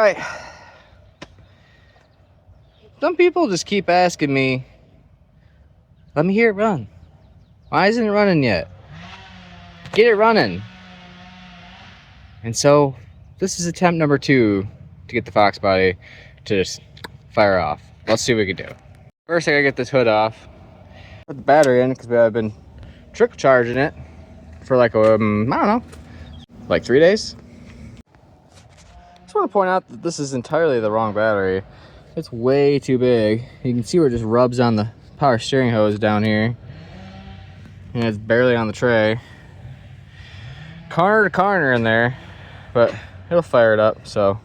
right. Some people just keep asking me, let me hear it run. Why isn't it running yet? Get it running. And so this is attempt number 2 to get the Fox body to just fire off. Let's see what we can do. First, I gotta get this hood off. Put the battery in because I've been trickle charging it for like, I don't know, like 3 days. Just want to point out that this is entirely the wrong battery. It's way too big. You can see where it just rubs on the power steering hose down here. And it's barely on the tray. Corner to corner in there, but it'll fire it up, so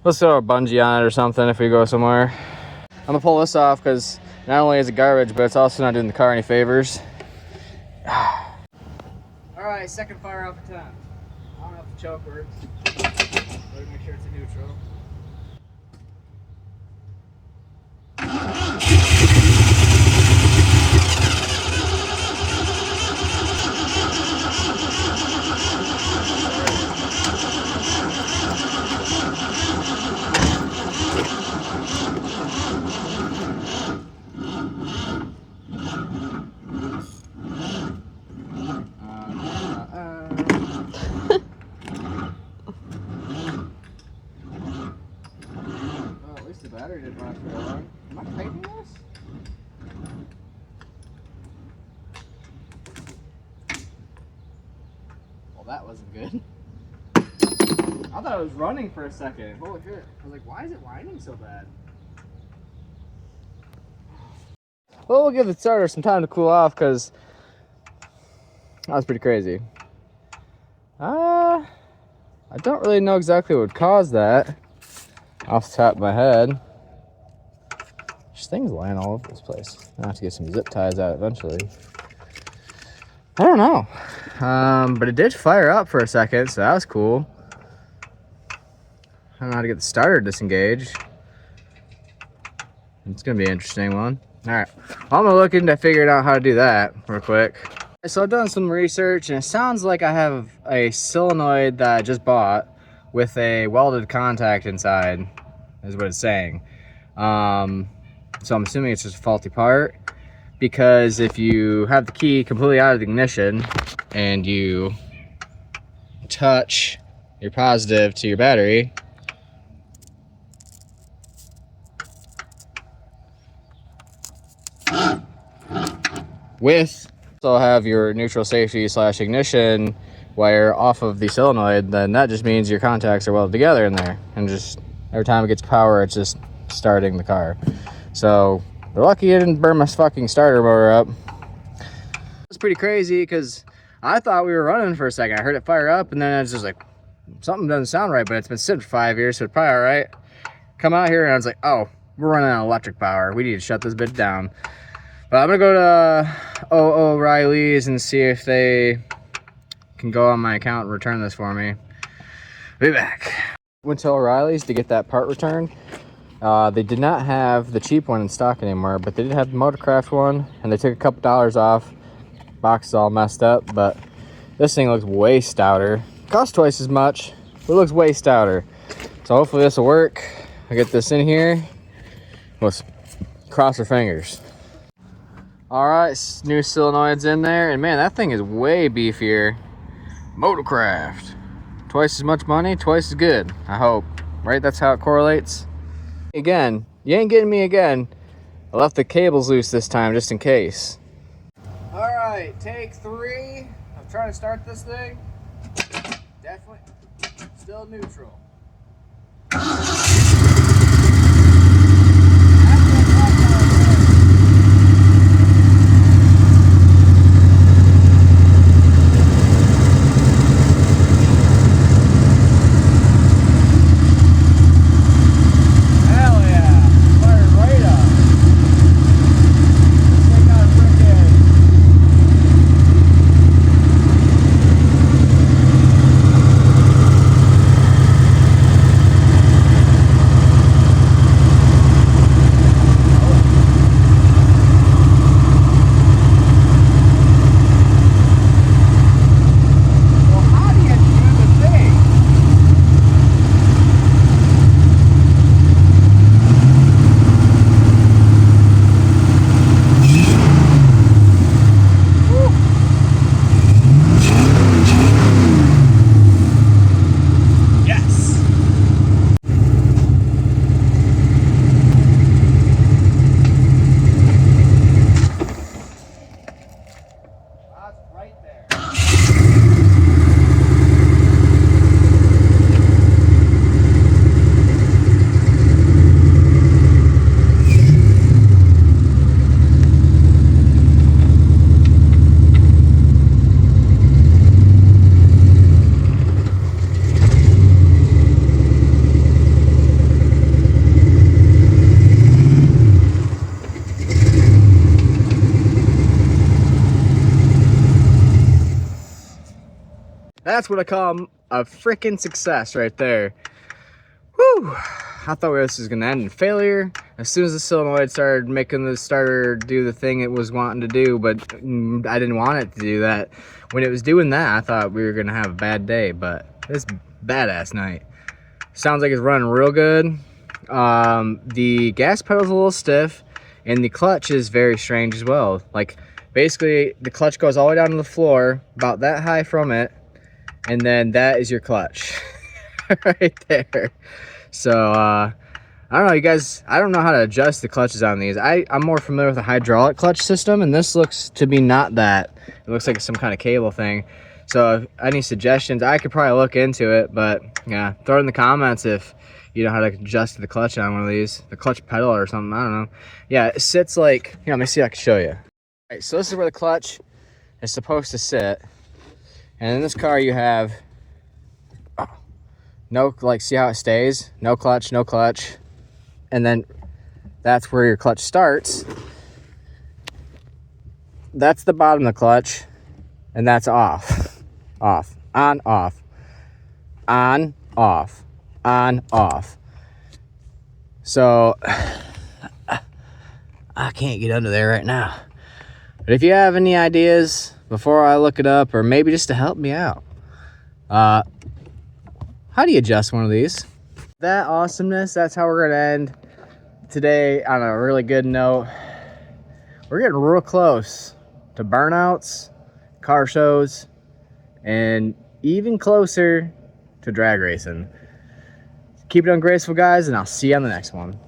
let's throw a bungee on it or something if we go somewhere. I'm gonna pull this off because not only is it garbage, but it's also not doing the car any favors. Alright, second fire off attempt. I don't know if the choke works. Let me make sure it's a neutral. The battery didn't last very long. Am I tightening this? Well, that wasn't good. I thought it was running for a second. Holy shit. I was like, why is it whining so bad? Well, we'll give the starter some time to cool off because that was pretty crazy. I don't really know exactly what would cause that. Off the top of my head. There's things lying all over this place. I have to get some zip ties out eventually. I don't know. But it did fire up for a second, so that was cool. I don't know how to get the starter disengaged. It's gonna be an interesting one. Alright. Well, I'm gonna look into figuring out how to do that real quick. So I've done some research and it sounds like I have a solenoid that I just bought with a welded contact inside, is what it's saying. So I'm assuming it's just a faulty part, because if you have the key completely out of the ignition and you touch your positive to your battery, with also have your neutral safety / ignition wire off of the solenoid, then that just means your contacts are welded together in there, and just every time it gets power, it's just starting the car. So we're lucky it didn't burn my fucking starter motor up. It's pretty crazy because I thought we were running for a second. I heard it fire up, and then it's just like, something doesn't sound right, but it's been sitting for 5 years, so it's probably all right. Come out here and I was like, oh, we're running on electric power. We need to shut this bitch down. But I'm gonna go to O'Reilly's and see if they can go on my account and return this for me. Be back. Went to O'Reilly's to get that part returned. They did not have the cheap one in stock anymore, but they did have the Motorcraft one, and they took a couple dollars off. Box is all messed up, but this thing looks way stouter. Costs twice as much, but it looks way stouter. So hopefully this will work. I'll get this in here. Let's cross our fingers. All right, new solenoids in there, and man, that thing is way beefier. Motorcraft. Twice as much money, twice as good, I hope. Right? That's how it correlates. Again, you ain't getting me again. I left the cables loose this time just in case. All right, take 3. I'm trying to start this thing. Definitely still neutral. That's what I call a freaking success right there. Whew. I thought this was gonna end in failure as soon as the solenoid started making the starter do the thing it was wanting to do, but I didn't want it to do that. When it was doing that, I thought we were gonna have a bad day, but it's badass night. Sounds like it's running real good. The gas pedal's a little stiff, and the clutch is very strange as well. Like, basically, the clutch goes all the way down to the floor, about that high from it, and then that is your clutch right there. So, I don't know, you guys, I don't know how to adjust the clutches on these. I'm more familiar with the hydraulic clutch system, and this looks to be not that. It looks like some kind of cable thing. So, if any suggestions, I could probably look into it, but yeah, throw it in the comments if you know how to adjust the clutch on one of these, the clutch pedal or something, I don't know. Yeah, it sits like, let me see if I can show you. All right, so this is where the clutch is supposed to sit. And in this car you have no, like, see how it stays? No clutch, no clutch. And then that's where your clutch starts. That's the bottom of the clutch. And that's off. Off. On, off. On, off. On, off. So, I can't get under there right now. But if you have any ideas before I look it up, or maybe just to help me out, how do you adjust one of these? That awesomeness, that's how we're gonna end today on a really good note. We're getting real close to burnouts, car shows, and even closer to drag racing. Keep it ungraceful, guys, and I'll see you on the next one.